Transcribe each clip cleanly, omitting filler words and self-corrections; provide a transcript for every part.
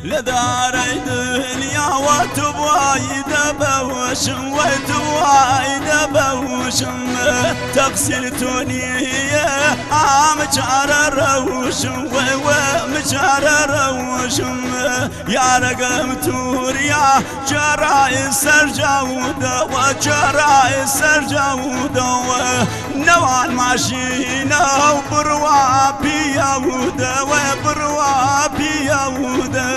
لداري دنيا وتبوايد بوشم وتبوايد بوشم تغسلتوني مجار روشم ومجار روشم يا رقم توريا جراي سرجاودة وجراي سرجاودة نوان ماشينا وبروا بياودة وبروا بياودة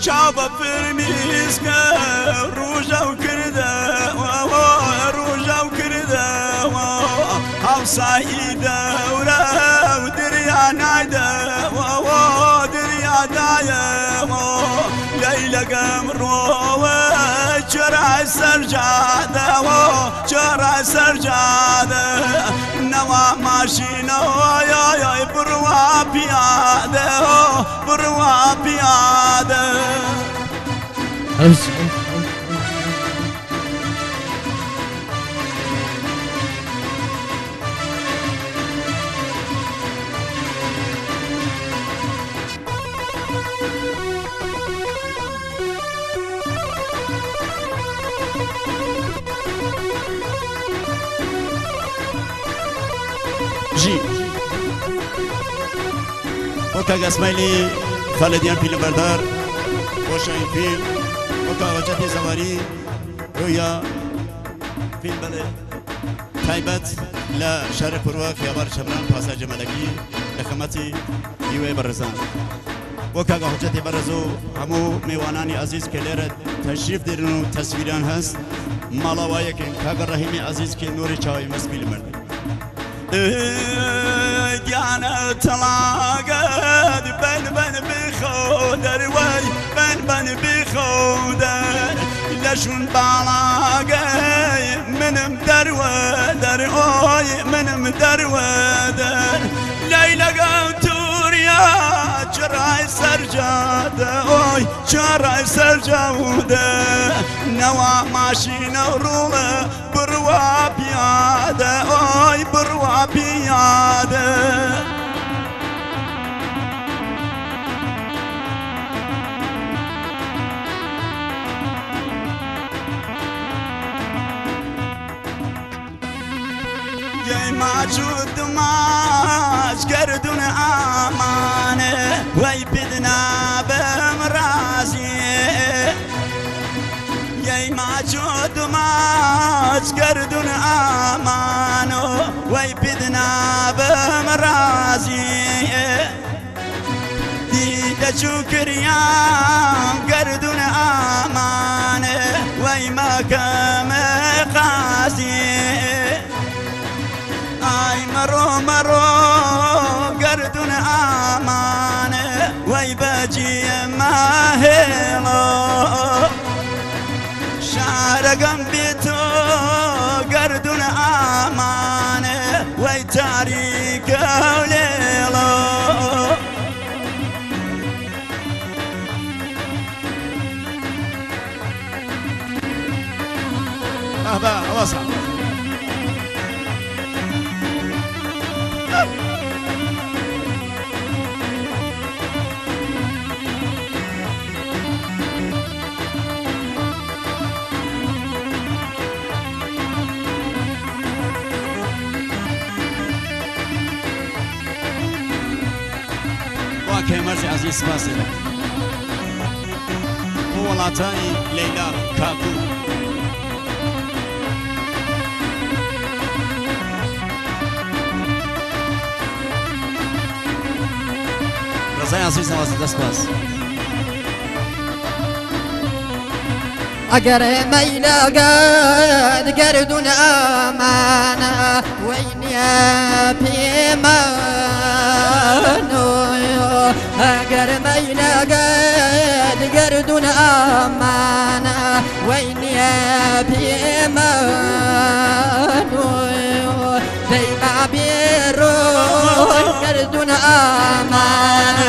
شابا فرميسكا روجا وكردا روجا وكردا او سعيدة ولا ودريا نايدا دريا دايا ليلة قمرو جرع سرجادة جرع سرجادة نوا ماشينا يا بروا بيادة بروا بيادة جي وكا اسماعيلي خالديان فيلم بردار وشاين فيلم وكا وجدي زواري رؤيا فيلم بلد تايبت لا شارع بروا خيابار شمران باساج ملكي لخمتي يوي برزان وكا وجدي برزو همو ميواناني عزيز كليرت تشريف درنو تصويران هست مالاوايا كن كاغر رحيمي عزيز كي نوري چاوي مسبيل مرد ديانا تلاقد بن بخودر وي بن بخودر لشون بالاقي من مدرودر اوي من مدرودر ليلى قوتوريا جراي سرجادة اوي جراي سرجادة نوا ماشينا ورولا بروا بيادة اوي بروا بيادة يا موجود ماش قردون امانه وي بدنا بمرازي يا موجود ماش قردون امانه وي بدنا بمرازي ديدا شكريا قردون امانه وي ما كم قاسي اي مرو قردون امانه وي باجي ما هيلو شارقم بيتو قردون امانه وي تاريك وليلو اهبا وصل واكي مرزي عزيز سباسي هو لاتاني ليلى كاكو خۆشای عزیز نواز دەست باس اگر میلگد گردون امانه وینیا پیمانو اگر میلگد گردون امانه وینیا پیمانو دیما بیرو گردون امانه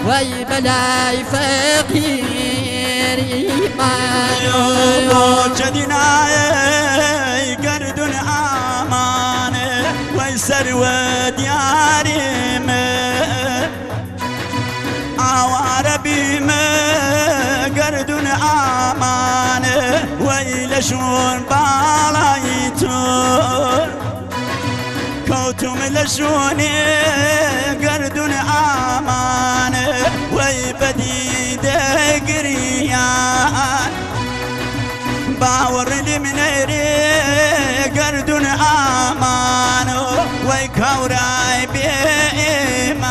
وی بلای فقیر جدناي قردن امانه ويسر ودياري عواربي ما قردن امانه ويلشون بالايتون كوتم لشوني قردن امانه ويبدي دقريان باور لمنيري قردن امانه ويكوراي بإيمان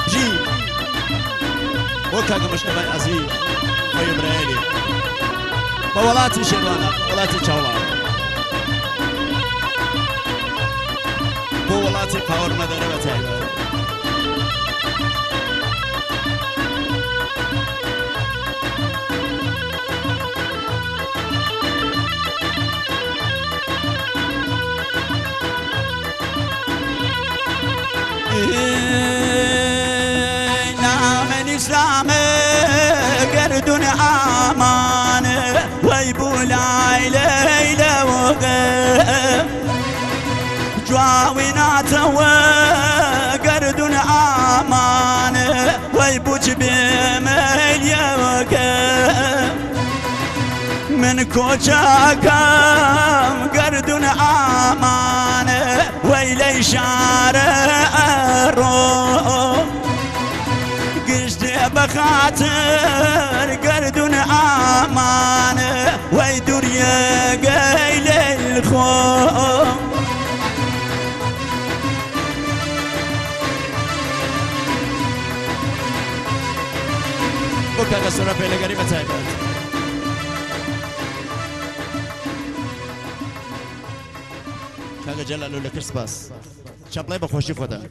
جي وكاك مشتبه عزيز ويبريلي بولاتي شيروانا ولاتي چاولا بولاتي باور مدره وتعيبه نعم الإسلام قردن امانه ويبولاي ليلة وغير جواويناته وقردن امانه ويبوج بميليا وغير من كوشاكم قردن امانه ويلي شارع الروح قشت بخاطر قردن امانه ويدور يا قيل الخوف وكاك سورة بيلا قريبة تعيبه كاك جلالو لكرس باس شابلاي بخوشي خدا